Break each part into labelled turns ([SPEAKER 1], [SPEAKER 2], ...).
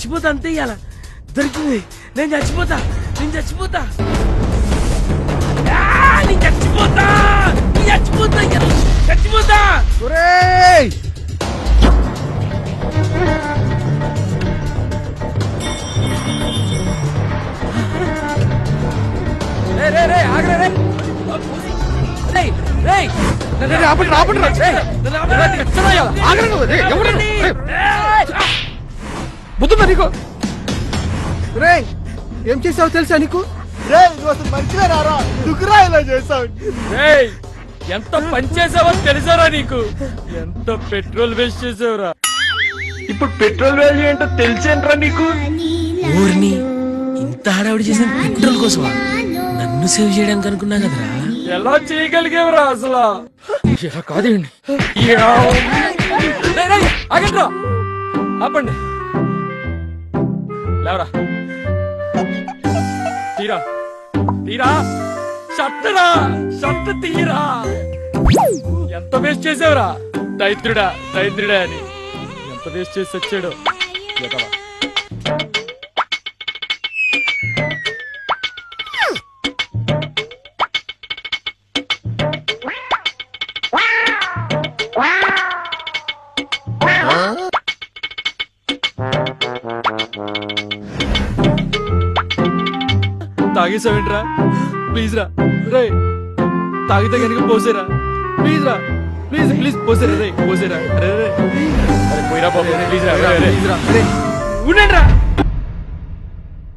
[SPEAKER 1] చచ్చిపోతా అంతే ఇయ్యాల దొరికింది. నేను చచ్చిపోతా నేను చచ్చిపోతా నేను చచ్చిపోతా చచ్చిపోతా చచ్చిపోతా.
[SPEAKER 2] బుద్ధుందా నీకు? రే ఏం చేసావు తెలుసా నీకు?
[SPEAKER 3] రే నువ్వు అసలు మంచిగా రారా, దుకురా ఇలా చేసావు.
[SPEAKER 1] ఎంత పని చేసావో తెలుసారా నీకు? ఎంత పెట్రోల్ వేస్ట్ చేసావురా. ఇప్పుడు పెట్రోల్ వాల్యూ ఏంటో తెలిసేంట్రా నీకు? ఊరిని ఇంత హడావిడి చేసిన పెట్రోల్ కోసమా? నన్ను సేవ్ చేయడానికి అనుకున్నా కదరా. ఎలా చేయగలిగేవరా అసలు? కాదండి ఆగండ్రా, ఆపండి, లేవరా, తీరా తీరా షర్టురా, షర్టు తీరా. ఎంత వేస్ట్ చేసావురా దైత్రుడా దైత్రుడా అని. ఎంత వేస్ట్ చేసి వచ్చాడు. తాగేసావేంట్రా? ప్లీజ్ రా రే, తాగితే కనుక పోసేరా ప్లీజ్ రా, ప్లీజ్ ప్లీజ్ పోసేరా రే, పోసేరా. అరే రే పోయిరా బాబు, ప్లీజ్ రా ప్లీజ్ రా. ఉండండి రా,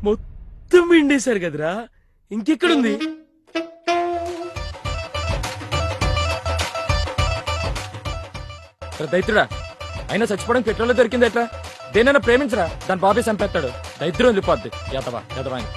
[SPEAKER 1] మొత్తం విండేశారు కదరా, ఇంకెక్కడుంది? దైత్రుడా, అయినా చచ్చిపోవడం పెట్రోల్ దొరికింది ఎట్లా? దేనైనా ప్రేమించరా, దాని బాబే చంపేస్తాడు. దైత్రం వెళ్ళిపోద్ది. ఎదవా ఎదవా అని